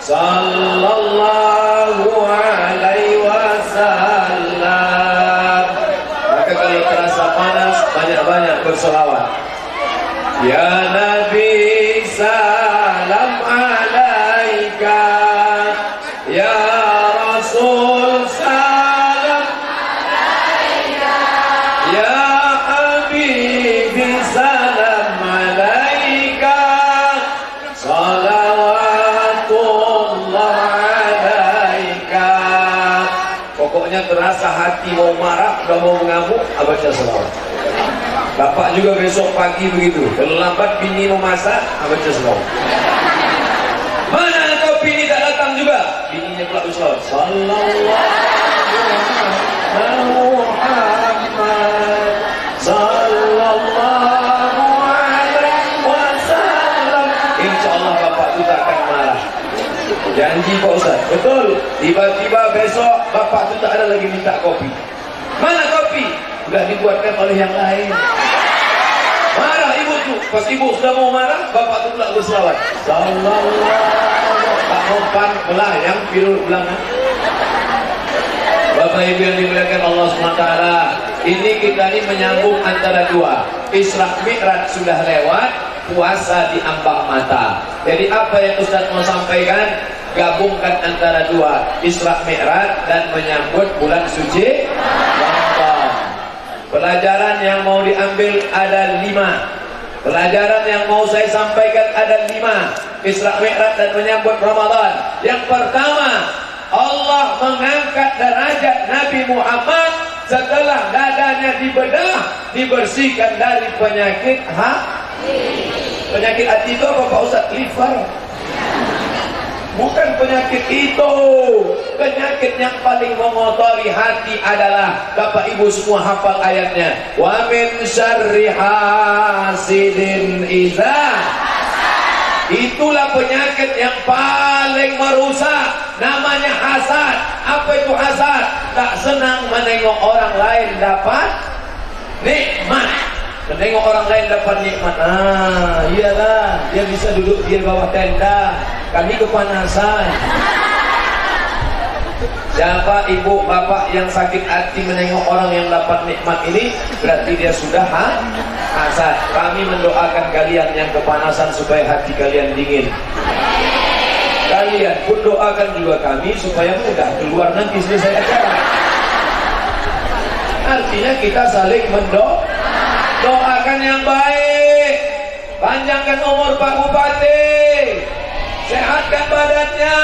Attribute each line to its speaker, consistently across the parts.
Speaker 1: sallallahu alaihi wasallam. Maka kalau terasa panas, banyak-banyak berselawat. Ya Nabi salam alaika, ya Rasul salam alaika, ya Habibi salam alaika, salawatullah alaika. Pokoknya terasa hati mau marah, udah mau mengamuk, baca selawat. Bapak juga besok pagi begitu, terlambat bini mau masak, baca selawat. Mana engkau bini tak datang juga, bininya pula berselawat. Sallallahu Muhammad, sallallahu alaihi wasallam. Insyaallah bapak itu tak akan marah. Janji Pak Ustaz, betul. Tiba-tiba besok bapak itu tak ada lagi minta kopi. Mana kopi? Sudah dibuatkan oleh yang lain. Marah ibu tuh, pas ibu sudah mau marah, bapak tuh pula berselawat. Sallallahu tak mempan melayang biru belakang. Bapak Ibu yang dimuliakan Allah SWT, ini kita ini menyambung antara dua. Isra Mi'raj sudah lewat, puasa di ambang mata. Jadi apa yang Ustaz mau sampaikan, gabungkan antara dua, Isra Mi'raj dan menyambut bulan suci Ramadan. Pelajaran yang mau diambil ada 5. Pelajaran yang mau saya sampaikan ada 5. Isra Mi'raj dan menyambut Ramadan. Yang pertama, Allah mengangkat derajat Nabi Muhammad setelah dadanya dibedah, dibersihkan dari penyakit hati. Penyakit hati itu apa Pak Ustaz? Liver. Bukan penyakit itu. Penyakit yang paling mengotori hati adalah, Bapak Ibu semua hafal ayatnya, wa min syarri hasidin iza. Itulah penyakit yang paling merusak, namanya hasad. Apa itu hasad? Tak senang menengok orang lain dapat nikmat. Menengok orang lain dapat nikmat. Iyalah, dia bisa duduk di bawah tenda, kami kepanasan. Siapa ibu bapak yang sakit hati menengok orang yang dapat nikmat ini, berarti dia sudah hasad. Kami mendoakan kalian yang kepanasan supaya hati kalian dingin. Kalian pun doakan juga kami supaya mudah keluar nanti selesai acara. Artinya kita saling doakan yang baik. Panjangkan umur Pak Bupati, sehatkan badannya.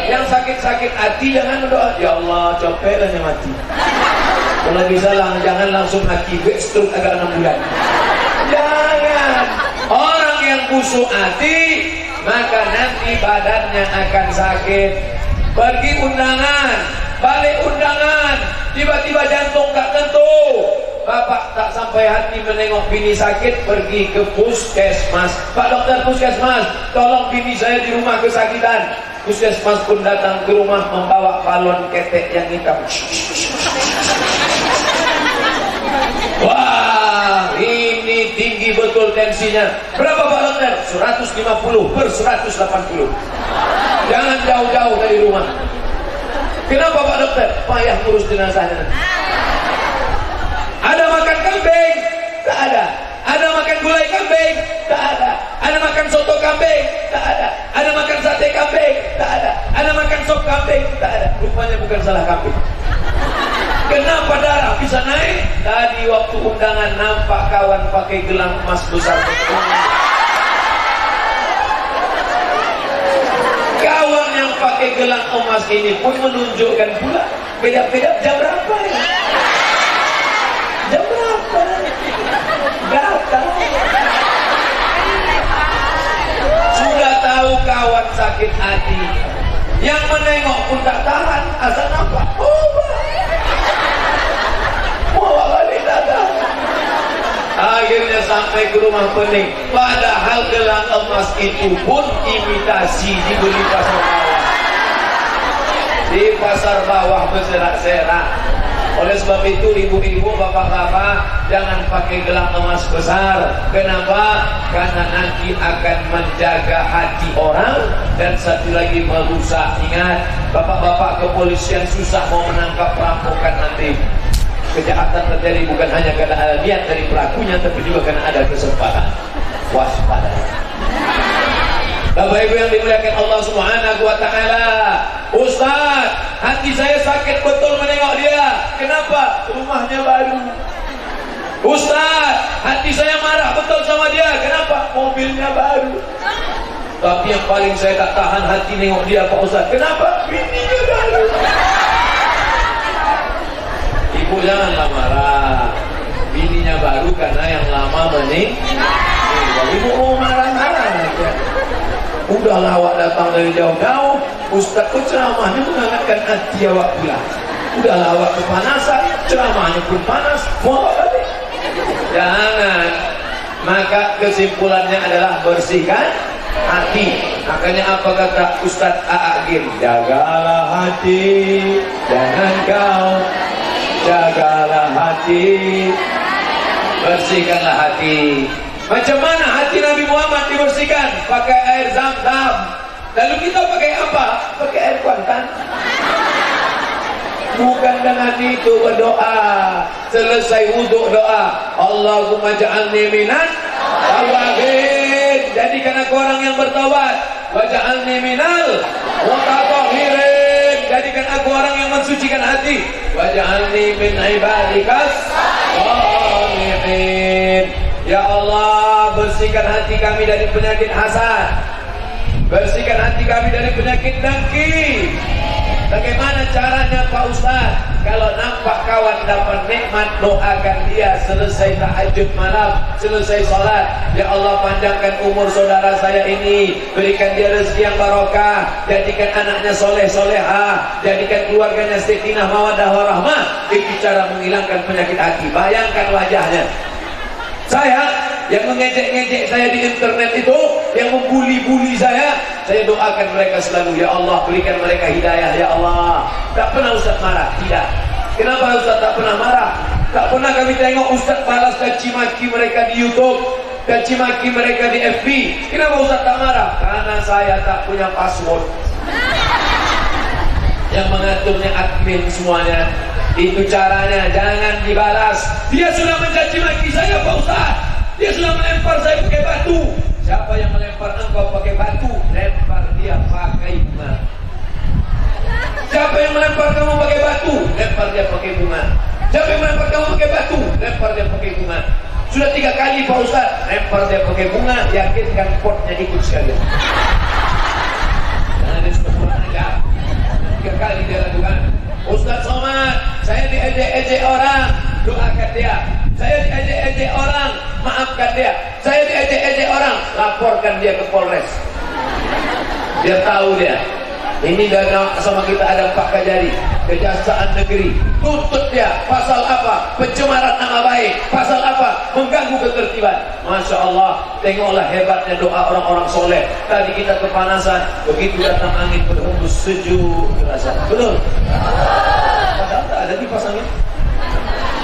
Speaker 1: Yang sakit-sakit hati jangan berdoa, ya Allah capek dan mati. Kalau bisa jangan langsung mati, stroke agak 6 bulan. Jangan. Orang yang busuk hati, maka nanti badannya akan sakit. Pergi undangan, balik undangan, tiba-tiba jantung tak tentu. Bapak tak sampai hati menengok bini sakit, pergi ke puskesmas. Pak dokter puskesmas, tolong bini saya di rumah kesakitan. Puskesmas pun datang ke rumah membawa balon ketek yang hitam. Wah, ini tinggi betul tensinya. Berapa Pak dokter? 150/180. Jangan jauh-jauh dari rumah. Kenapa Pak dokter? Payah ngurus jenazahnya. Ada makan kambing? Tak ada. Ada makan gulai kambing? Tak ada. Ada makan soto kambing? Tak ada. Ada makan sate kambing? Tak ada. Ada makan sop kambing? Tak ada. Rupanya bukan salah kambing. Kenapa darah bisa naik? Tadi waktu undangan nampak kawan pakai gelang emas besar. Kawan yang pakai gelang emas ini pun menunjukkan pula beda-beda jam berapa ya? Jam berapa? Datang. Sudah tahu kawan sakit hati, yang menengok pun tak tahan. Asal apa? Mau balik datang. Akhirnya sampai ke rumah pening. Padahal gelang emas itu pun imitasi, dibeli pasar bawah. Di pasar bawah berserak-serak. Oleh sebab itu ibu-ibu, bapak-bapak, jangan pakai gelang emas besar. Kenapa? Karena nanti akan menjaga hati orang dan dan satu lagi merusak. Ingat, bapak-bapak kepolisian susah mau menangkap perampokan nanti. Kejahatan terjadi bukan hanya karena ada niat dari pelakunya, tapi juga karena ada kesempatan. Waspada. Bapak Ibu yang dimuliakan Allah Subhanahu wa taala. Ustaz, hati saya sakit betul menengok dia. Kenapa? Rumahnya baru. Ustaz, hati saya marah betul sama dia. Kenapa? Mobilnya baru. Tapi yang paling saya tak tahan hati nengok dia, Pak Ustaz. Kenapa? Bininya baru. Ibu janganlah marah. Bininya baru karena yang lama meninggal. Ibu mau marah-marah aja. Udahlah awak datang dari jauh-jauh. Ustaz pun ceramahnya mengangkatkan hati awak pula. Udahlah awak kepanasan, ceramahnya pun panas. Mau apa balik? Jangan. Maka kesimpulannya adalah bersihkan hati. Makanya apa kata Ustaz A'agim? Jagalah hati, jangan kau. Jagalah hati, bersihkanlah hati. Macam mana hati Nabi Muhammad dibersihkan? Pakai air Zam-Zam. Lalu kita pakai apa? Pakai air kuantan. Bukan dengan itu berdoa. Selesai wuduk doa, Allahumma ja'alni minan tawabin. Jadikan aku orang yang bertaubat. Waj'alni minal mutatahhirin. Jadikan aku orang yang mensucikan hati. Waj'alni min ibadikas shalihin. Ya Allah, bersihkan hati kami dari penyakit hasad. Bersihkan hati kami dari penyakit dengki. Bagaimana caranya Pak Ustaz? Kalau nampak kawan dapat nikmat, doakan dia selesai tahajud malam, selesai sholat. Ya Allah, panjangkan umur saudara saya ini, berikan dia rezeki yang barokah, jadikan anaknya soleh solehah, jadikan keluarganya sakinah mawaddah warahmah. Itu cara menghilangkan penyakit hati. Bayangkan wajahnya. Saya yang mengejek-ngejek saya di internet itu, yang membuli-buli saya doakan mereka selalu. Ya Allah, berikan mereka hidayah. Ya Allah. Tak pernah Ustaz marah. Tidak. Kenapa Ustaz tak pernah marah? Tak pernah kami tengok Ustaz balas caci maki mereka di YouTube, caci maki mereka di FB. Kenapa Ustaz tak marah? Karena saya tak punya password. Yang mengaturnya admin semuanya. Itu caranya, jangan dibalas. Dia sudah mencaci maki saya Pak Ustaz. Dia sudah melempar saya pakai batu. Siapa yang melempar engkau pakai batu? Lempar dia pakai bunga. Siapa yang melempar kamu pakai batu? Lempar dia pakai bunga. Siapa yang melempar kamu pakai batu? Lempar dia pakai bunga. Sudah 3 kali Pak Ustaz, lempar dia pakai bunga. Yakinkan potnya ikut sekalian. Jangan dia suka kurang aja. 3 kali dia lakukan. Ustaz Somad, saya diejek-ejek orang, doakan dia. Saya diejek-ejek orang, maafkan dia. Saya diejek-ejek orang, laporkan dia ke Polres. Biar tahu dia. Ini dana sama kita ada Pak Kajari, Kejaksaan Negeri. Tuntut dia. Pasal apa? Pencemaran nama baik. Pasal apa? Mengganggu ketertiban. Masya Allah. Tengoklah hebatnya doa orang-orang soleh. Tadi kita kepanasan, begitu datang angin berhembus sejuk terasa. Betul? Padahal tak ada dipasangin.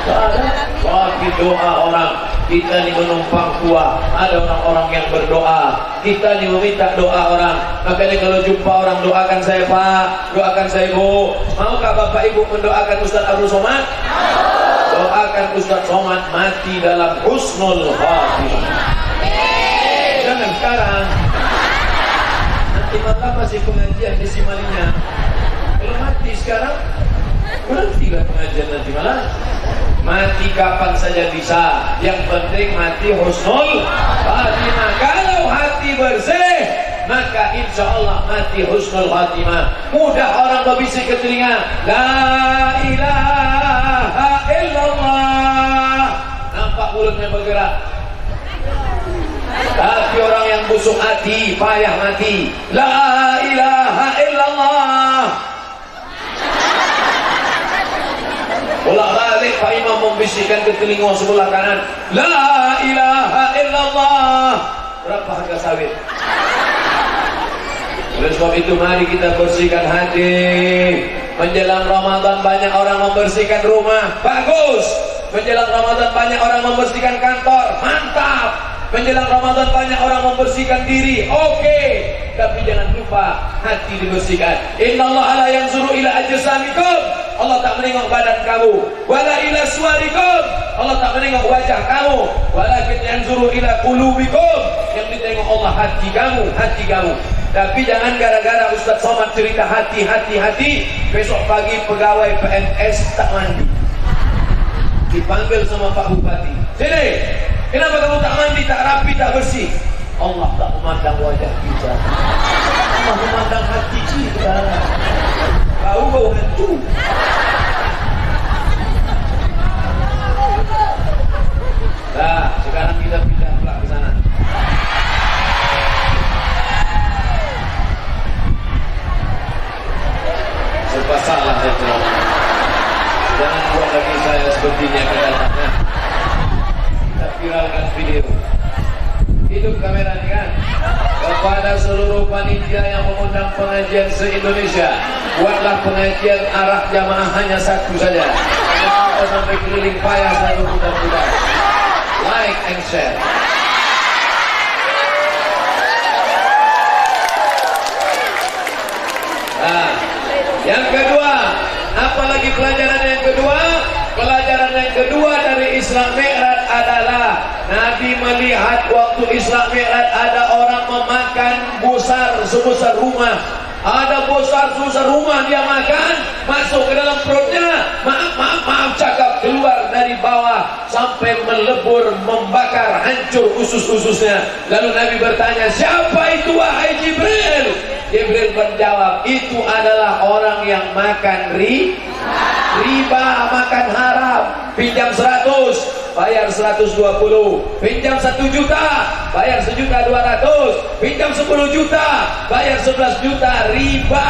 Speaker 1: Tak ada. Tapi doa orang. Kita ni menumpang kuah. Ada orang-orang yang berdoa. Kita ni meminta doa orang. Makanya kalau jumpa orang, doakan saya Pak, doakan saya Bu. Maukah Bapak Ibu mendoakan Ustaz Abdul Somad? Doakan Ustaz Somad mati dalam husnul khatimah. Jangan sekarang. Nanti malam masih pengajian di Simalinya. Kalau mati sekarang, berhentilah pengajian nanti malam. Mati kapan saja bisa. Yang penting mati husnul khatimah. Kalau hati bersih, maka insya Allah mati husnul khatimah. Mudah orang berbisik ke telinga, la ilaha illallah. Nampak mulutnya bergerak. Tapi orang yang busuk hati, payah mati. La ilaha illallah. Ulang balik Pak Imam membisikkan ke telinga sebelah kanan, la ilaha illallah. Berapa harga sawit? Oleh sebab itu mari kita bersihkan hati. Menjelang Ramadan banyak orang membersihkan rumah. Bagus. Menjelang Ramadan banyak orang membersihkan kantor. Mantap. Menjelang Ramadan banyak orang membersihkan diri. Oke. Tapi jangan lupa rupa hati dibersihkan. Innallaha la yanzuru ila ajsamikum, Allah tak menengok badan kamu, wala ila suwarikum, Allah tak menengok wajah kamu, walakin yanzuru ila qulubikum, yang ditengok Allah hati kamu, hati kamu. Tapi jangan gara-gara Ustaz Somad cerita hati, besok pagi pegawai PNS tak mandi, dipanggil sama Pak Bupati, sini, kenapa kamu tak mandi, tak rapi, tak bersih? Allah tak memandang wajah kita, Allah memandang hati kita. Bau hantu. Nah, sekarang kita pindah pula ke sana. Serba salah saya telah. Jangan buat lagi saya sepertinya kedatangnya. Kita viralkan video. Hidup kamera ini kan. Kepada seluruh panitia yang mengundang pengajian se-Indonesia, buatlah pengajian arah jamaah hanya satu saja. Jangan sampai keliling payah saya berputar-putar. Like and share. Nah, yang kedua, apalagi pelajaran yang kedua? Pelajaran yang kedua dari Isra Mi'raj adalah Nabi melihat waktu Isra Mi'raj ada orang memakan besar sebesar rumah. Ada besar sebesar rumah dia makan, masuk ke dalam perutnya, maaf cakap, keluar dari bawah sampai melebur, membakar, hancur usus-ususnya. Lalu Nabi bertanya, siapa itu wahai Jibril? Jibril menjawab, itu adalah orang yang makan riba, makan haram. Pinjam 100, bayar 120. Pinjam 1 juta, bayar 1.200.000. Pinjam 10 juta, bayar 11 juta. Riba.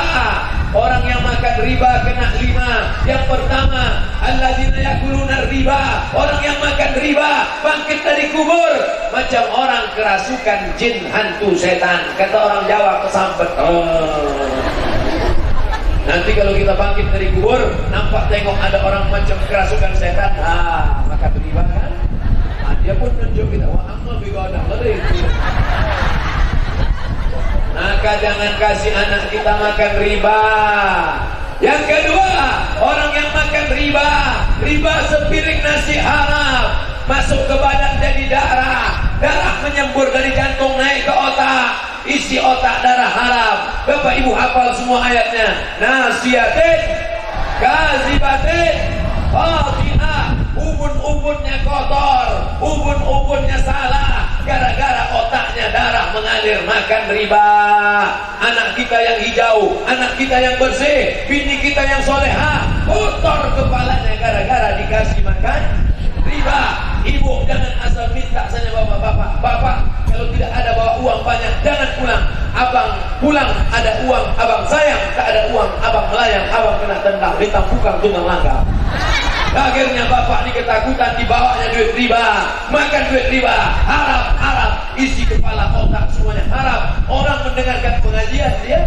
Speaker 1: Orang yang makan riba kena 5. Yang pertama, alladzina yakuluna riba, orang yang makan riba bangkit dari kubur macam orang kerasukan jin, hantu, setan. Kata orang Jawa, kesampet. Nanti kalau kita bangkit dari kubur, nampak tengok ada orang macam kerasukan setan, makan riba kan? Dia pun tunjuk kita, wah amma bigodah lari. Maka jangan kasih anak kita makan riba. Yang kedua, orang yang makan riba sepiring nasi haram, masuk ke badan jadi darah menyembur dari jantung naik ke otak, isi otak darah haram. Bapak ibu hafal semua ayatnya. Nasiyatin, kazibatin, khati'ah. Ubun-ubunnya kotor, ubun-ubunnya salah, gara-gara otaknya darah mengalir makan riba. Anak kita yang hijau, anak kita yang bersih, bini kita yang soleha, kotor kepalanya gara-gara dikasih makan riba. Ibu jangan asal minta saja bapak-bapak. Bapak kalau tidak ada bawa uang banyak jangan pulang. Abang pulang ada uang, abang sayang. Tak ada uang, abang melayang, abang kena tendang, ditampukan tunggang langgar. Akhirnya bapak ini ketakutan, dibawanya duit riba, makan duit riba, haram, isi kepala otak semuanya haram. Orang mendengarkan pengajian dia,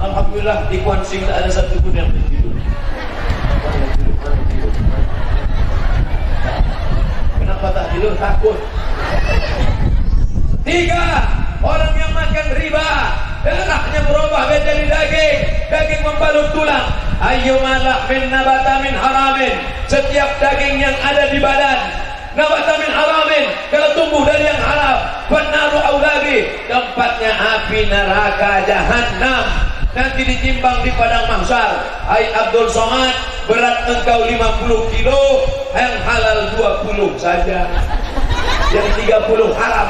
Speaker 1: alhamdulillah di Kuan Sing tak ada satu pun yang tidur. Kenapa tak tidur? Takut. 3. Orang yang makan riba, darahnya berubah menjadi daging membalut tulang. Ayyuma lahmin nabata min haramin, setiap daging yang ada di badan nabata min haramin, kalau tumbuh dari yang haram, fannaru aulabi, tempatnya api neraka jahanam. Nanti ditimbang di padang mahsyar. Hai Abdul Somad, berat engkau 50 kilo, yang halal 20 saja, yang 30 haram,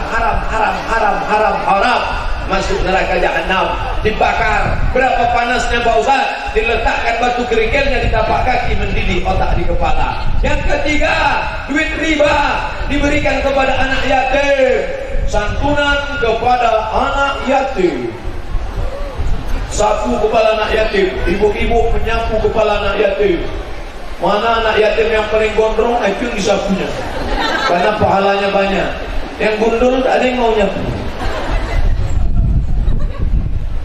Speaker 1: masuk neraka jahanam, dibakar. Berapa panasnya Pak Ustaz? Diletakkan batu kerikilnya di tapak kaki, mendidih otak di kepala. Yang ketiga, duit riba diberikan kepada anak yatim, santunan kepada anak yatim. Sapu kepala anak yatim, ibu-ibu menyapu kepala anak yatim. Mana anak yatim yang paling gondrong, itu disapunya, karena pahalanya banyak. Yang gundul tak ada yang mau nyapu.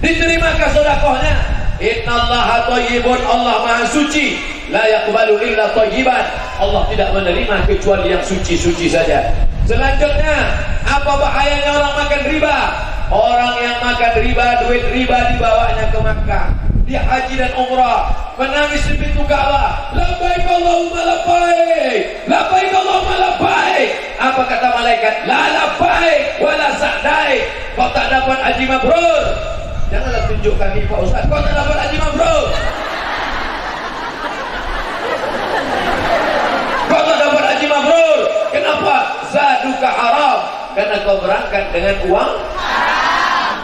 Speaker 1: Diterima sedekahnya. Innallaha thayyibun, Allah Maha suci. La yaqbalu illa thayyiban, Allah tidak menerima kecuali yang suci-suci saja. Selanjutnya, apa bahayanya orang makan riba? Orang yang makan riba, duit riba dibawanya ke Makkah. Dia haji dan umrah, menangis di pintu Ka'bah. Labbaik Allahumma labbaik, labbaik Allahumma labbaik. Apa kata malaikat? La labbaik wala sa'daik. Kau tak dapat haji mabrur. Janganlah tunjuk kami Pak Ustaz, kau tak dapat haji mabrur. Kau tak dapat haji mabrur. Kenapa? Zaduka haram. Karena kau berangkat dengan uang haram.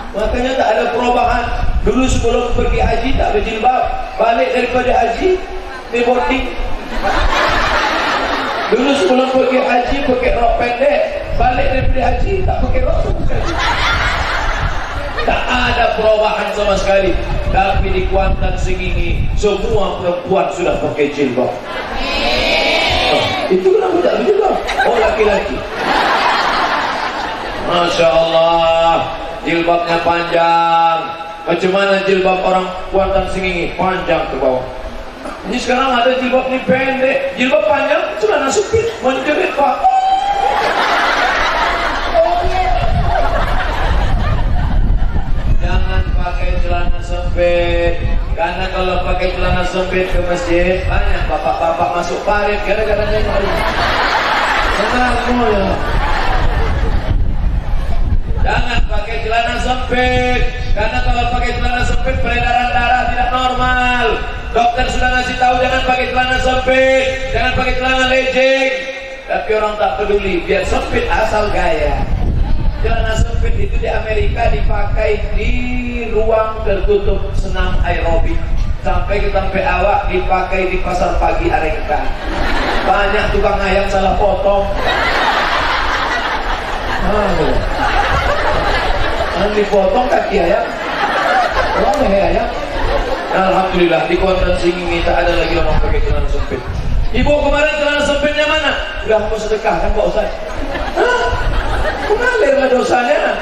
Speaker 1: Makanya tak ada perubahan. Dulu sebelum pergi haji tak berjilbab, balik daripada haji di boarding. Dulu sebelum pergi haji pakai rok pendek, balik daripada haji tak pakai rok sama sekali. Tak ada perubahan sama sekali. Tapi di Kuantan Sengingi semua perempuan sudah pakai jilbab. Itu kenapa tak berjilbab? Oh, laki-laki. Masya Allah, jilbabnya panjang. Macam mana jilbab orang Kuantan Sengingi? Panjang ke bawah. Ini sekarang ada jilbab ni pendek, jilbab panjang, celana sempit, menjerit Pak. Jangan pakai celana sempit, karena kalau pakai celana sempit ke masjid, banyak bapak-bapak masuk parit gara-gara nengok ini. Jangan ya. Jangan pakai celana sempit, karena kalau pakai celana sempit peredaran darah tidak normal. Dokter sudah ngasih tahu jangan pakai celana sempit, jangan pakai celana legging. Tapi orang tak peduli, biar sempit asal gaya. Celana sempit itu di Amerika dipakai di ruang tertutup senam aerobik. Sampai awak dipakai di pasar pagi Arengka. Banyak tukang ayam salah potong. Dipotong kaki ayam, orang leher ayam. Alhamdulillah di Kuantan Sengingi tak ada lagi orang pakai celana sempit. Ibu kemarin celana sempitnya mana? Udah mau sedekah kan Pak Ustaz? Mengalirlah dosanya.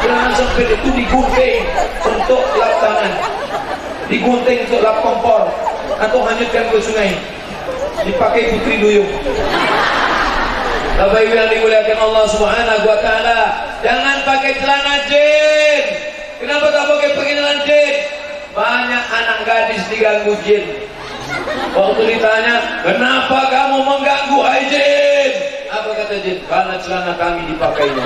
Speaker 1: Celana sempit itu digunting untuk lap tangan, digunting untuk lap kompor, atau hanyutkan ke sungai, dipakai putri duyung. Bapak Ibu yang dimuliakan Allah Subhanahu wa taala, jangan pakai celana jin. Kenapa tak pakai celana jin? Banyak anak gadis diganggu jin. Waktu ditanya, "Kenapa kamu mengganggu hai jin?" Apa kata jin? Karena celana kami dipakainya.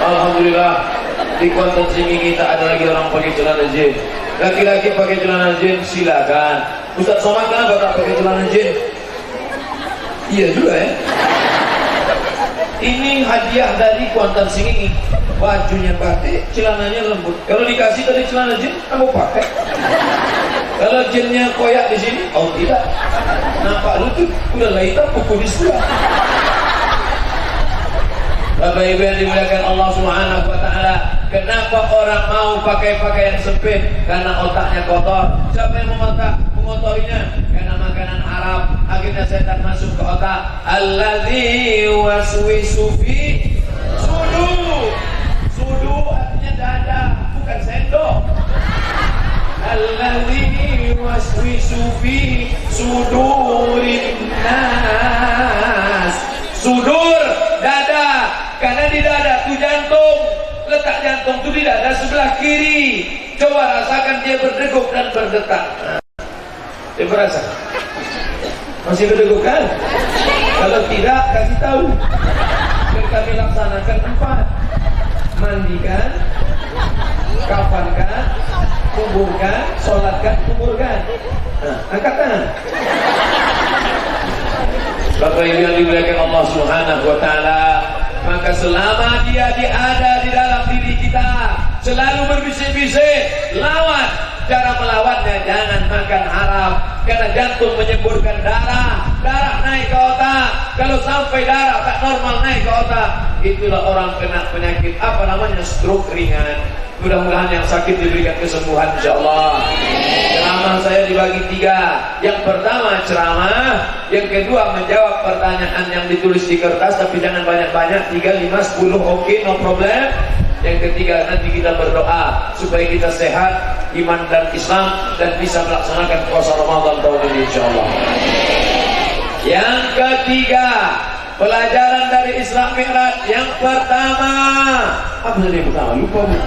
Speaker 1: Alhamdulillah di Kuantan Sengingi tak ada lagi orang pakai celana jin. Laki-laki pakai celana jin silakan. Ustaz Somad kenapa tak pakai celana jin? Iya juga ya. Ini hadiah dari Kuantan Sengingi. Bajunya batik, celananya lembut. Kalau dikasih tadi celana jin, kamu pakai. Kalau jinnya koyak di sini, oh tidak. Nampak lutut, udah hitam kuku di sebelah. Bapak Ibu yang dimuliakan Allah Subhanahu wa taala, kenapa orang mau pakai pakaian sempit? Karena otaknya kotor. Siapa yang mengotorinya? Karena makanan haram. Akhirnya setan masuk ke otak. Allazi waswisu fi sudur. Sudur artinya dada, bukan sendok. Allazi waswisu fi sudurin nas. Sudur, dada. Karena di dada itu jantung. Letak jantung itu di dada sebelah kiri. Coba rasakan dia berdegup dan berdetak. Dia berasa? Masih berdegup kan? Kalau tidak, kasih tahu. Dan kami laksanakan 4. Mandikan, kafankan, kuburkan, sholatkan, kuburkan. Nah, angkat tangan. Bapak Ibu yang dimuliakan Allah Subhanahu wa taala, maka selama dia ada di dalam diri kita, selalu berbisik-bisik, lawan. Cara melawannya, jangan makan haram, karena jantung menyemburkan darah, darah naik ke otak. Kalau sampai darah tak normal naik ke otak, itulah orang kena penyakit apa namanya stroke ringan. Mudah-mudahan yang sakit diberikan kesembuhan insyaallah. Ceramah saya dibagi 3. Yang pertama ceramah, yang kedua menjawab pertanyaan yang ditulis di kertas, tapi jangan banyak-banyak, 3, 5, 10, oke, no problem. Yang ketiga nanti kita berdoa supaya kita sehat iman dan Islam dan bisa melaksanakan puasa Ramadan tahun ini insyaallah. Yang ketiga, pelajaran dari Isra Mi'raj. Yang pertama, Apa tadi yang pertama? Lupa Bu.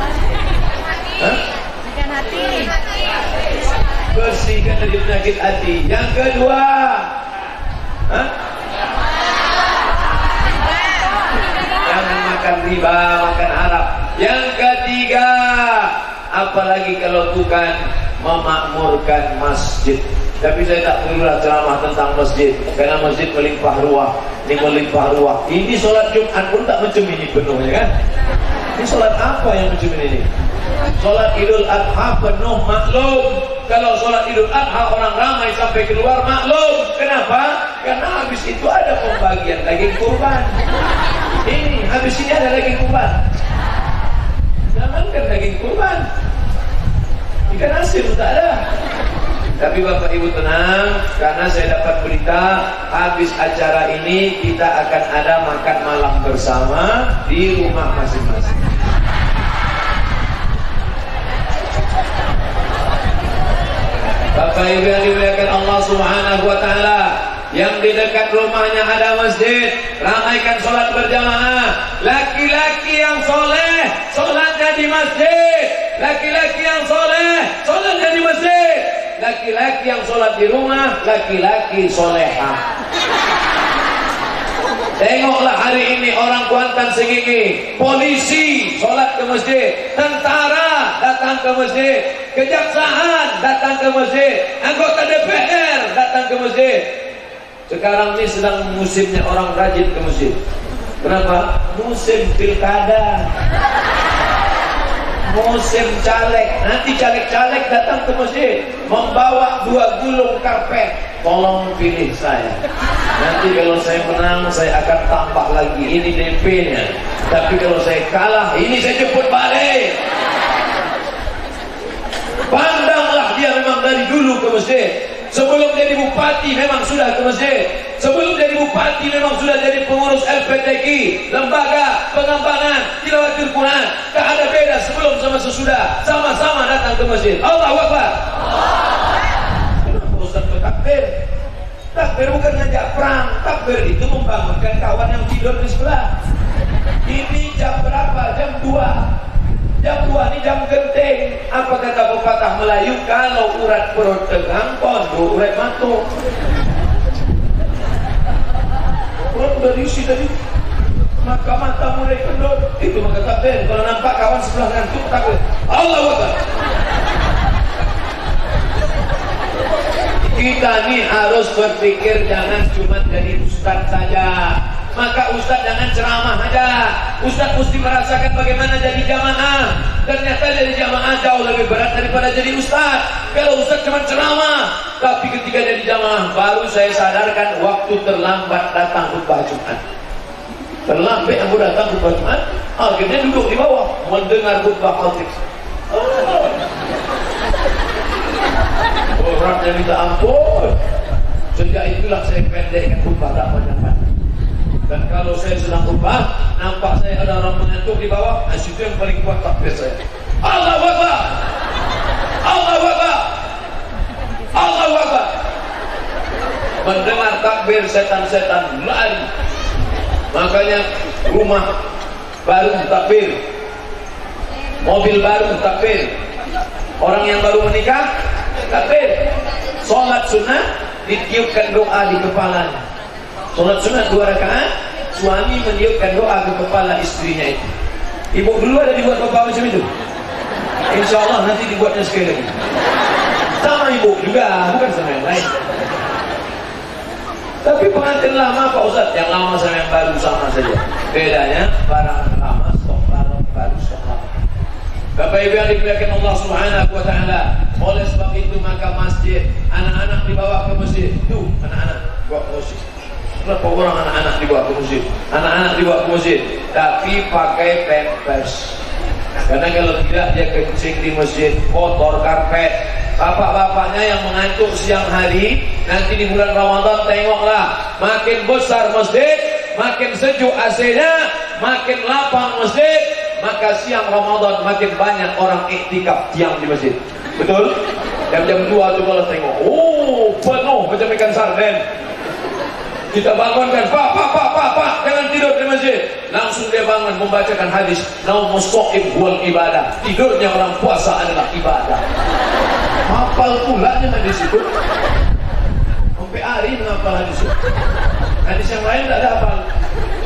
Speaker 1: Hah?
Speaker 2: Bersihkan hati.
Speaker 1: Bersihkan dari penyakit hati. Yang kedua, hah? Jangan makan riba, makan haram. Yang ketiga, apalagi kalau bukan memakmurkan masjid. Tapi saya tak perlulah ceramah tentang masjid, karena masjid melimpah ruah. Ini melimpah ruah. Ini solat Jumat pun tak macam ini penuhnya kan? Ini solat apa yang macam ini? Solat Idul Adha penuh, maklum. Kalau solat Idul Adha orang ramai sampai keluar, maklum. Kenapa? Karena habis itu ada pembagian daging kurban. Ini habis ini ada daging kurban. Jangankan daging kurban, ikan asin tak ada. Tapi Bapak Ibu tenang, karena saya dapat berita habis acara ini kita akan ada makan malam bersama di rumah masing-masing. Bapak Ibu yang dimuliakan Allah Subhanahu wa taala, yang di dekat rumahnya ada masjid, ramaikan sholat berjamaah. Laki-laki yang soleh, sholatnya di masjid. Laki-laki yang soleh, sholatnya di masjid. Laki-laki yang sholat di rumah, laki-laki soleha. Tengoklah hari ini orang Kuantan Sengingi, polisi sholat ke masjid, tentara datang ke masjid, kejaksaan datang ke masjid, anggota DPR datang ke masjid. Sekarang ini sedang musimnya orang rajin ke masjid. Kenapa? Musim pilkada, musim caleg. Nanti caleg-caleg datang ke masjid membawa 2 gulung karpet. Tolong pilih saya. Nanti kalau saya menang, saya akan tambah lagi. Ini DP-nya. Tapi kalau saya kalah, ini saya jemput balik. Pandanglah dia memang dari dulu ke masjid. Sebelum jadi bupati memang sudah ke masjid. Sebelum jadi bupati memang sudah jadi pengurus LPTQ, lembaga pengembangan tilawatul Quran. Tak ada beda sebelum sama sesudah, sama-sama datang ke masjid. Allahu Akbar. Kenapa Ustaz bertakbir? Takbir bukan ngajak perang. Takbir itu membangunkan kawan yang tidur di sebelah. Ini jam berapa? Jam 2. Jam 2 ini jam genting. Apa kata pepatah Melayu? Kalau urat perut tegang, pondok urat matuk. Perut udah diisi tadi, maka mata mulai kendor. Itu maka takbir. Kalau nampak kawan sebelah ngantuk, takbir. Allahu Akbar. Kita nih harus berpikir, jangan cuma jadi ustaz saja. Maka ustaz jangan ceramah aja. Ustaz mesti merasakan bagaimana jadi jamaah. Ternyata jadi jamaah jauh lebih berat daripada jadi ustaz. Kalau ustaz cuma ceramah, tapi ketika jadi jamaah baru saya sadarkan waktu terlambat datang khutbah Jumat. Terlambat aku datang khutbah Jumat, akhirnya duduk di bawah mendengar khutbah khatib. Orangnya minta ampun. Sejak itulah saya pendekkan khutbah, tak banyak-banyak. Dan kalau saya sedang khutbah, nampak saya ada orang mengantuk di bawah, itu yang paling kuat takbir saya. Allahu Akbar. Allahu Akbar. Allahu Akbar. Mendengar takbir setan-setan lari. Makanya rumah baru takbir, mobil baru takbir, orang yang baru menikah takbir, sholat sunnah ditiupkan doa di kepalanya. Sholat sunat 2 rakaat, suami meniupkan doa ke kepala istrinya itu. Ibu dulu ada dibuat bapak macam itu? Insya Allah nanti dibuatnya sekali lagi. Sama ibu juga, bukan sama yang lain. Tapi pengantin lama Pak Ustaz, yang lama sama yang baru sama saja. Bedanya barang lama stok barang baru stok lama. Bapak Ibu yang dimuliakan Allah Subhanahu wa taala. Oleh sebab itu maka masjid, anak-anak dibawa ke masjid. Tuh, anak-anak bawa ke masjid. Kenapa orang anak-anak dibawa ke masjid? Anak-anak dibawa ke masjid, tapi pakai pampers. Karena kalau tidak dia kencing di masjid, kotor karpet. Bapak-bapaknya yang mengantuk siang hari, nanti di bulan Ramadan tengoklah, makin besar masjid, makin sejuk AC-nya, makin lapang masjid, maka siang Ramadan makin banyak orang iktikaf diam di masjid. Betul? Jam-jam 2 tu kalau tengok, oh penuh macam ikan sarden. Kita bangunkan, pak, jangan tidur di masjid. masjid, langsung dia bangun membacakan hadis, naum mustaqim wal ibadah. Tidurnya orang puasa adalah ibadah. Hafal pula nya hadis itu. Sampai hari menghafal hadis itu. Hadis yang lain tak ada hafal.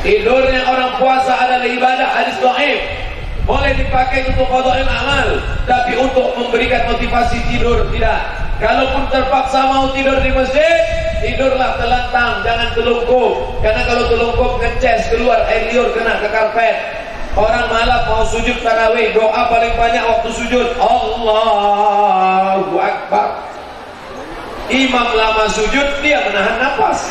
Speaker 1: Tidurnya orang puasa adalah ibadah, hadis dhaif. Boleh dipakai untuk qada'il amal, tapi untuk memberikan motivasi tidur tidak. Kalaupun terpaksa mau tidur di masjid, tidurlah telentang, jangan telungkup. Karena kalau telungkup ngeces keluar air liur kena ke karpet. Orang malam mau sujud tarawih, doa paling banyak waktu sujud, Allahu Akbar. Imam lama sujud, dia menahan nafas.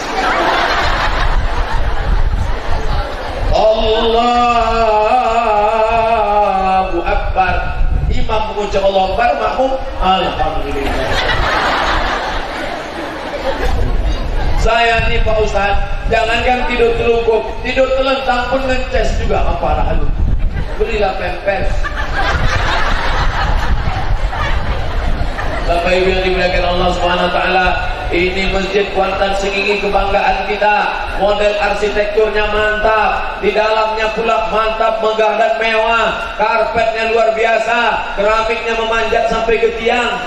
Speaker 1: Allahu Akbar. Imam mengucap Allahu Akbar, makmum alhamdulillah. Saya nih Pak Ustaz, jangankan tidur telungkup, tidur telentang pun ngeces juga apa lu. Belilah Pampers. Bapak Ibu yang dimuliakan Allah Subhanahu wa taala, ini Masjid Kuantan Sengingi kebanggaan kita. Model arsitekturnya mantap, di dalamnya pula mantap, megah dan mewah. Karpetnya luar biasa, keramiknya memanjat sampai ke tiang.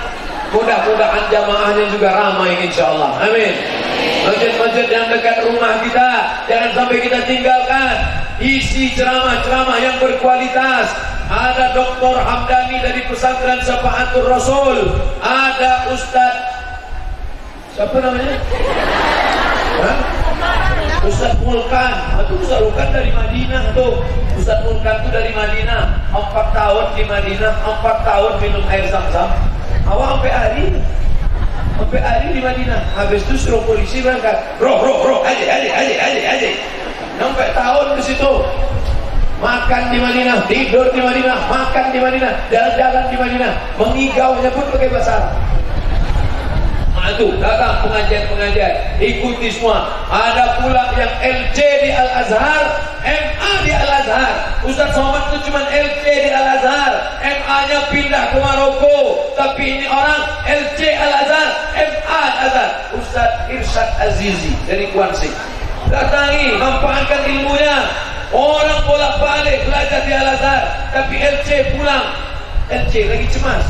Speaker 1: Mudah-mudahan jamaahnya juga ramai insyaallah. Amin. Masjid-masjid yang dekat rumah kita jangan sampai kita tinggalkan. Isi ceramah-ceramah yang berkualitas. Ada Dr. Hamdani dari pesantren Syafaatul Rasul, ada Ustaz siapa namanya? Ustaz Mulkan. Itu Ustaz Mulkan dari Madinah tuh. Ustaz Mulkan itu dari Madinah, 4 tahun di Madinah, 4 tahun minum air Zam-Zam. Awal sampai hari di Madinah. Habis itu suruh polisi berangkat. Bro, aja. Sampai tahun di situ. Makan di Madinah, tidur di Madinah, makan di Madinah, jalan-jalan di Madinah, mengigaunya pun pakai bahasa Arab. Nah itu, datang pengajian, ikuti semua. Ada pula yang LC di Al-Azhar, MA di Al-Azhar. Ustaz Somad itu cuma LC di Al-Azhar, MA-nya pindah ke Maroko. Tapi ini orang LC Al-Azhar, MA Al-Azhar. Ustaz Irsyad Azizi dari Kuansi. Datangi, manfaatkan ilmunya. Orang bolak-balik belajar di Al-Azhar, tapi LC pulang. LC lagi cemas.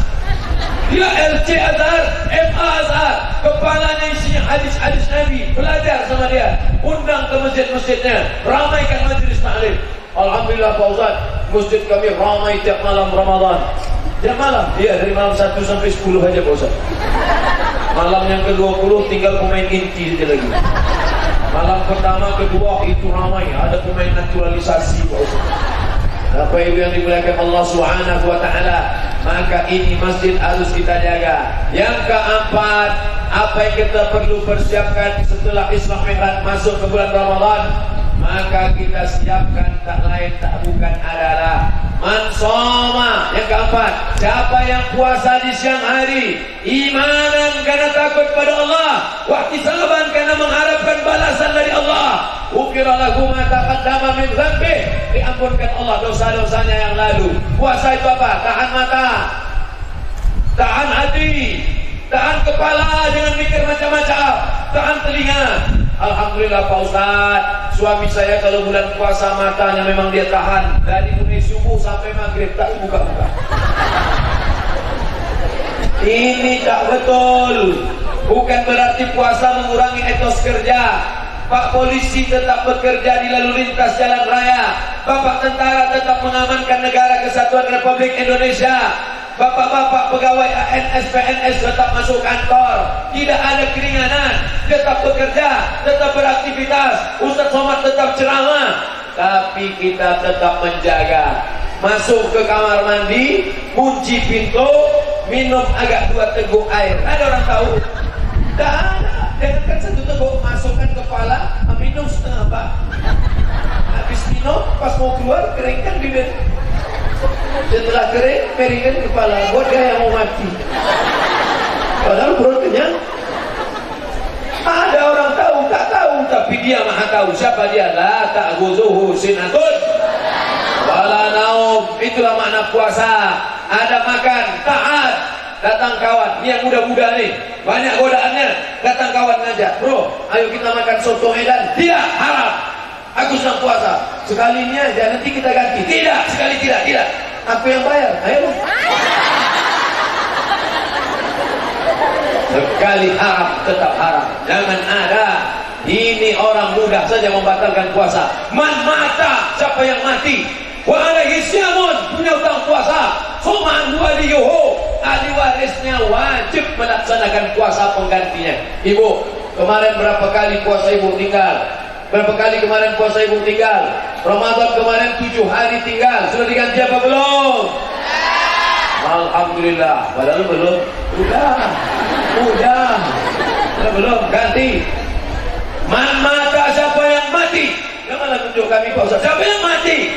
Speaker 1: Dia LC Azhar, MA Azhar, kepalanya isinya hadis-hadis Nabi. Belajar sama dia, undang ke masjid-masjidnya, ramaikan majelis ta'lim. Alhamdulillah Pak Ustaz, masjid kami ramai tiap malam Ramadan. Tiap malam? Iya, dari malam 1 sampai 10 aja Pak Ustaz. Malam yang ke-20 tinggal pemain inti saja lagi. Malam pertama, kedua itu ramai, ada pemain naturalisasi Pak Ustaz. Bapak Ibu yang dimuliakan Allah Subhanahu wa taala, maka ini masjid harus kita jaga. Yang keempat, apa yang kita perlu persiapkan setelah Isra Mi'raj masuk ke bulan Ramadan, maka kita siapkan tak lain tak bukan adalah mansoma. Yang keempat, siapa yang puasa di siang hari imanan karena takut pada Allah, wahtisaban karena mengharapkan balasan dari Allah, ufira lahu ma taqaddama min dzambi, diampunkan Allah dosa-dosanya yang lalu. Puasa itu apa? Tahan mata, tahan hati, tahan kepala, jangan mikir macam-macam, tahan telinga. Alhamdulillah Pak Ustaz, suami saya kalau bulan puasa matanya memang dia tahan dari mulai subuh sampai maghrib tak buka-buka. Ini tak betul. Bukan berarti puasa mengurangi etos kerja. Pak polisi tetap bekerja di lalu lintas jalan raya. Bapak tentara tetap mengamankan negara kesatuan Republik Indonesia. Bapak-bapak pegawai ANS, PNS tetap masuk kantor. Tidak ada keringanan. Tetap bekerja, tetap beraktivitas. Ustaz Somad tetap ceramah. Tapi kita tetap menjaga. Masuk ke kamar mandi, kunci pintu, minum agak 2 teguk air. Ada orang tahu? Tidak ada. Jangankan 1 teguk, masukkan kepala, minum setengah bak. Habis minum, pas mau keluar, keringkan bibir. Setelah kering, keringkan kepala. Buat dia yang mau mati. Padahal perut kenyang. Ada orang tahu, tak tahu, tapi dia maha tahu. Siapa dia? La ta'khuzuhu sinatun wala naum. Itulah makna puasa. Ada makan, taat. Datang kawan, ini yang muda-muda nih, banyak godaannya. Datang kawan ngajak, bro, ayo kita makan soto Medan. Tidak, haram. Aku sedang puasa. Sekali ini aja, nanti kita ganti. Tidak, sekali tidak. Aku yang bayar. Ayo. Sekali haram, tetap haram. Jangan ada. Ini orang mudah saja membatalkan puasa. Man mata, siapa yang mati. Wa alaihi syamun, punya utang puasa. Suman waliyuhu, ahli warisnya wajib melaksanakan puasa penggantinya. Ibu, kemarin berapa kali puasa ibu tinggal? Berapa kali kemarin puasa ibu tinggal? Ramadan kemarin 7 hari tinggal. Sudah diganti apa belum? Alhamdulillah. Padahal belum. Udah belum ganti. Man mata, siapa yang mati? Janganlah tunjuk kami puasa. Siapa yang mati?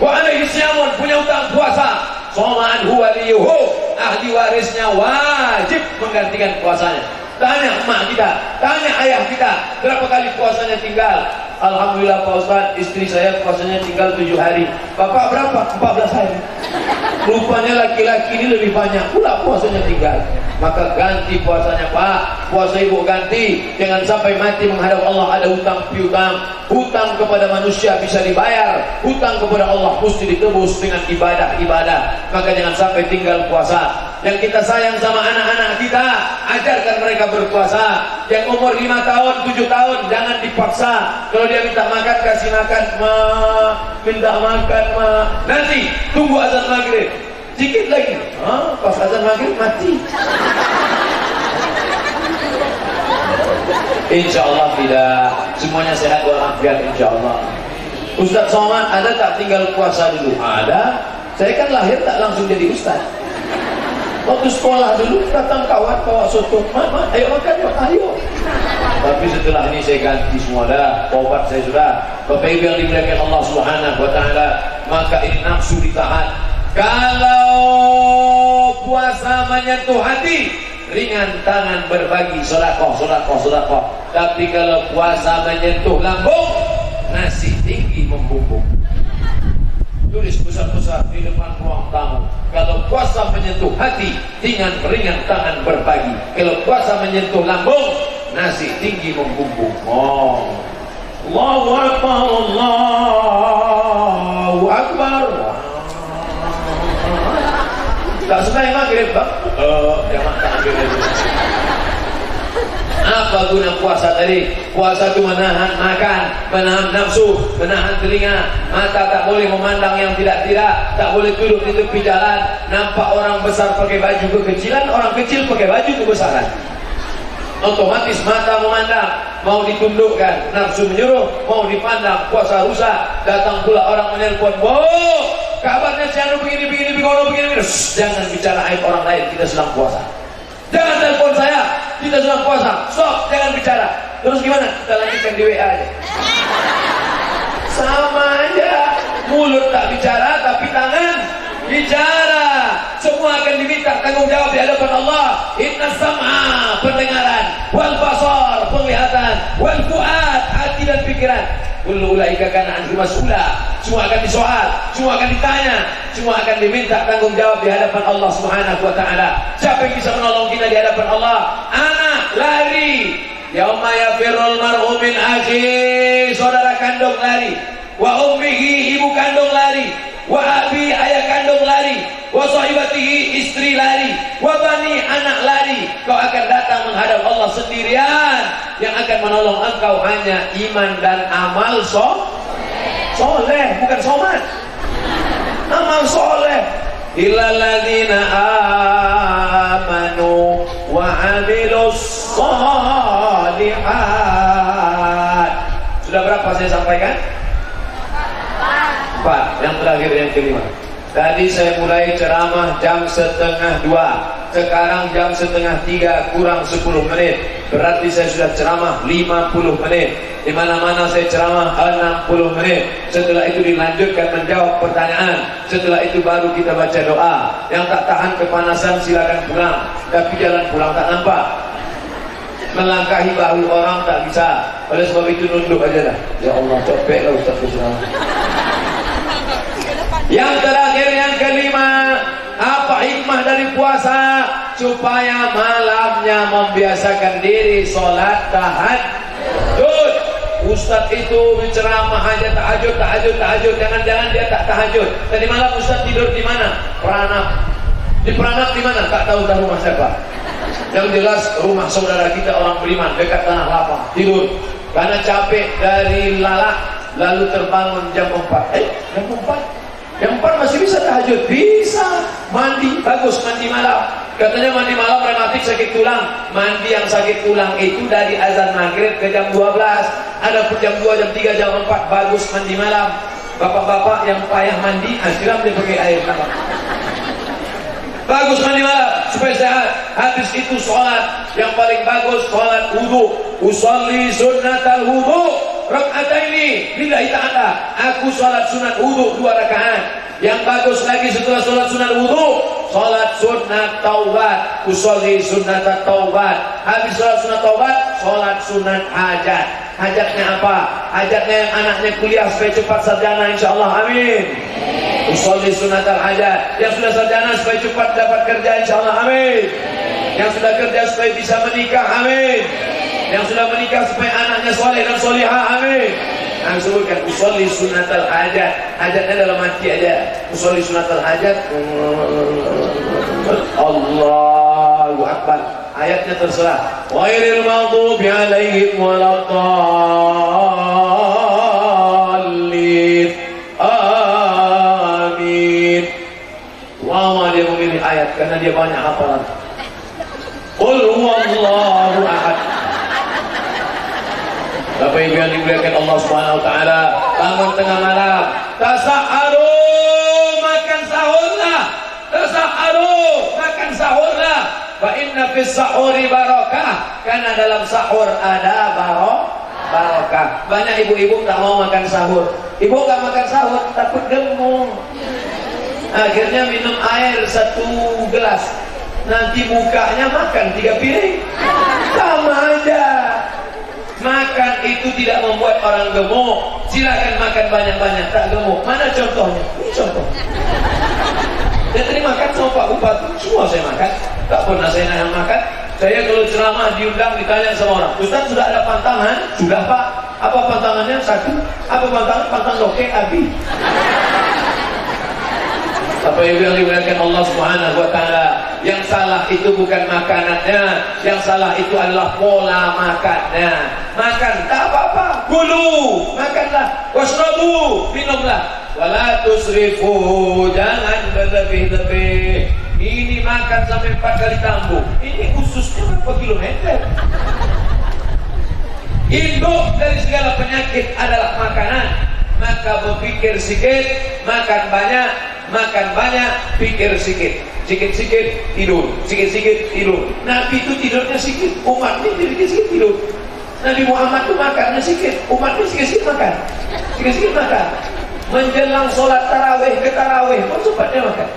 Speaker 1: Wa alaihi syamun, punya utang puasa. Soman huwaliyuhu, ahli warisnya wajib menggantikan puasanya. Tanya emak kita, tanya ayah kita, berapa kali puasanya tinggal? Alhamdulillah Pak Ustaz, istri saya puasanya tinggal 7 hari. Bapak berapa? 14 hari. Rupanya laki-laki ini lebih banyak pula puasanya tinggal. Maka ganti puasanya Pak, puasa ibu ganti. Jangan sampai mati menghadap Allah ada hutang piutang. Hutang kepada manusia bisa dibayar, hutang kepada Allah mesti ditebus dengan ibadah-ibadah. Maka jangan sampai tinggal puasa. Yang kita sayang sama anak-anak kita, ajarkan mereka berpuasa. Yang umur 5 tahun, 7 tahun, jangan dipaksa. Kalau dia minta makan, kasih makan. Minta makan, nanti tunggu azan maghrib. Sedikit lagi, pas azan maghrib mati. Insya Allah tidak. Semuanya sehat walafiat insya Allah. Ustaz Somad, ada tak tinggal puasa dulu? Ada. Saya kan lahir tak langsung jadi ustaz. Waktu sekolah dulu datang kawan bawa soto, mama ayo makan yuk, ayo. Tapi setelah ini saya ganti semua dah, tobat saya sudah. Bapak Ibu yang dimuliakan Allah Subhanahu wa taala, maka ini nafsu ditahan. Kalau puasa menyentuh hati, ringan tangan berbagi sedekah. Tapi kalau puasa menyentuh lambung, nasi tinggi membumbung. Tulis besar-besar di depan ruang tamu. Kalau puasa menyentuh hati, ringan tangan berbagi. Kalau puasa menyentuh lambung, nasi tinggi membumbung. Oh, Allahu Akbar, Allahu Akbar. Tak selesai maghrib bang? Jangan tak ambil lagi. Apa guna puasa tadi? Puasa itu menahan makan, menahan nafsu, menahan telinga. Mata tak boleh memandang yang tidak-tidak, tak boleh duduk di tepi jalan. Nampak orang besar pakai baju kekecilan, orang kecil pakai baju kebesaran. Otomatis mata memandang, mau ditundukkan, nafsu menyuruh, mau dipandang, puasa rusak. Datang pula orang menelpon, kabarnya si anu begini. Jangan bicara aib orang lain, kita sedang puasa. Jangan telepon saya, kita sedang puasa. Stop, jangan bicara. Terus gimana? Kita lanjutkan di WA aja. Sama aja. Mulut tak bicara, tapi tangan bicara. Semua akan diminta tanggung jawab di hadapan Allah. Inna sam'a, pendengaran, wal basar, penglihatan, wal fuad, hati dan pikiran. Kullu ulaika kana anhu mas'ula. Semua akan disoal, semua akan ditanya, semua akan diminta tanggung jawab di hadapan Allah Subhanahu wa taala. Siapa yang bisa menolong kita di hadapan Allah? Anak lari. Yauma yafirrul mar'u min akhi, saudara kandung lari. Wa ummihi, ibu kandung lari. Wa abi, ayah kandung lari. Wa sahibatihi, istri lari. Wa bani, anak lari. Kau akan datang menghadap Allah sendirian. Yang akan menolong engkau hanya iman dan amal soleh, bukan somat. Amal soleh. Illal ladzina amanu wa amilus shalihat. Sudah berapa saya sampaikan? 4. Yang terakhir yang kelima. Tadi saya mulai ceramah jam 1:30. Sekarang jam 2:30 kurang 10 menit. Berarti saya sudah ceramah 50 menit. Di mana-mana saya ceramah 60 menit. Setelah itu dilanjutkan menjawab pertanyaan. Setelah itu baru kita baca doa. Yang tak tahan kepanasan silakan pulang. Tapi jalan pulang tak nampak. Melangkahi bahu orang tak bisa. Oleh sebab itu nunduk aja dah. Ya Allah, capek lah Ustaz berceramah. Yang terakhir yang kelima, apa hikmah dari puasa? Supaya malamnya membiasakan diri sholat tahajud. Ustaz itu berceramah aja tahajud. Jangan-jangan dia tak tahajud. Tadi malam Ustaz tidur di mana? Peranap. Di Peranap di mana? Tak tahu rumah siapa. Yang jelas rumah saudara kita orang beriman dekat tanah lapang. Tidur karena capek dari Lalak, lalu terbangun jam 4. Jam 4? Jam 4 masih bisa tahajud? Bisa. Mandi, bagus mandi malam. Katanya mandi malam rematik sakit tulang. Mandi yang sakit tulang itu dari azan maghrib ke jam 12. Ada pun jam 2, jam 3, jam 4 bagus mandi malam. Bapak-bapak yang payah mandi, siram dia pakai air tanah. Bagus mandi malam supaya sehat. Habis itu sholat yang paling bagus, sholat wudu. Usolli sunnatal wudu raka'ataini lillahi ta'ala. Aku sholat sunat wudu 2 rakaat. Yang bagus lagi setelah sholat sunat wudu, sholat sunat taubat. Usolli sunnatat taubat. Habis sholat sunat taubat, sholat sunat hajat. Hajatnya apa? Hajatnya yang anaknya kuliah supaya cepat sarjana, insyaallah, amin. Usolli sunatal hajat. Yang sudah sarjana supaya cepat dapat kerja, insyaallah, amin. Yang sudah kerja supaya bisa menikah, amin. Yang sudah menikah supaya anaknya soleh dan solihah, amin. Nah, sebutkan usolli sunatal hajat. Hajatnya dalam hati aja. Usolli sunatal hajat. Allahu akbar. Ayatnya terserah. Ghairil maghdubi alaihim waladdallin. Amin. Lama dia memilih ayat karena dia banyak hafalan. Qul huwallahu ahad. Bapak Ibu yang dimuliakan Allah Subhanahu wa taala, bangun tengah malam, tasaharu, makan sahurlah. Tasaharu, makan sahurlah. Fa inna fis sahuri barakah, karena dalam sahur ada barakah. Banyak ibu-ibu tak mau makan sahur. Ibu tak makan sahur takut gemuk. Akhirnya minum air 1 gelas. Nanti bukanya makan 3 piring. Sama aja. Makan itu tidak membuat orang gemuk. Silakan makan banyak-banyak, tak gemuk. Mana contohnya? Ini contoh. Dia tadi makan sama Pak Bupati, semua saya makan. Tak pernah saya nahan makan. Saya kalau ceramah diundang ditanya sama orang, Ustaz sudah ada pantangan? Sudah Pak. Apa pantangannya? 1. Apa pantangan? Pantang dokek Abi. Apa yang dimuliakan Allah Subhanahu wa taala, yang salah itu bukan makanannya, yang salah itu adalah pola makannya. Makan tak apa-apa, kulu, makanlah, wasrabu, minumlah, wala tusrifu, jangan berlebih-lebih. Ini makan sampai 4 kali tambung. Ini ususnya berapa kilometer? Induk dari segala penyakit adalah makanan. Maka berpikir sedikit, makan banyak, pikir sedikit. Sikit-sikit tidur, sikit-sikit tidur. Nabi itu tidurnya sedikit, umatnya sedikit tidur. Nabi Muhammad itu makannya sedikit, umatnya sikit-sikit makan. Sikit-sikit makan. Menjelang sholat tarawih ke tarawih pun sempatnya makan.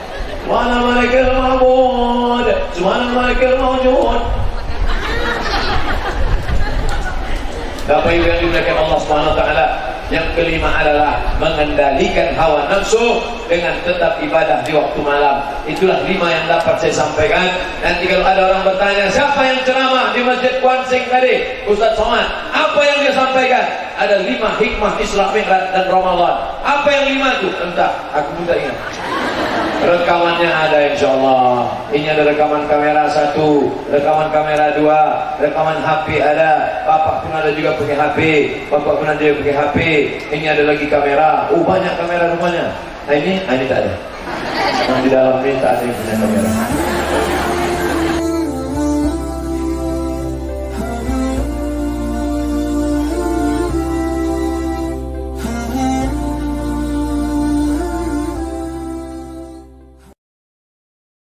Speaker 1: Subhana malikal ma'bud, subhana malikal mawjud. Bapak Ibu yang dimuliakan Allah Subhanahu wa taala, yang kelima adalah mengendalikan hawa nafsu dengan tetap ibadah di waktu malam. Itulah 5 yang dapat saya sampaikan. Nanti kalau ada orang bertanya, siapa yang ceramah di Masjid Kuansing tadi? Ustaz Somad. Apa yang dia sampaikan? Ada 5 hikmah Isra Mi'raj dan Ramadan. Apa yang 5 itu? Entah, aku minta ingat. Rekamannya ada insyaallah. Ini ada rekaman kamera 1, rekaman kamera 2, rekaman HP ada. Bapak pun ada juga pakai HP, bapak pun ada juga pakai HP. Ini ada lagi kamera. Oh, banyak kamera rumahnya. Nah ini tak ada. Yang di dalam ini tak ada yang punya kamera.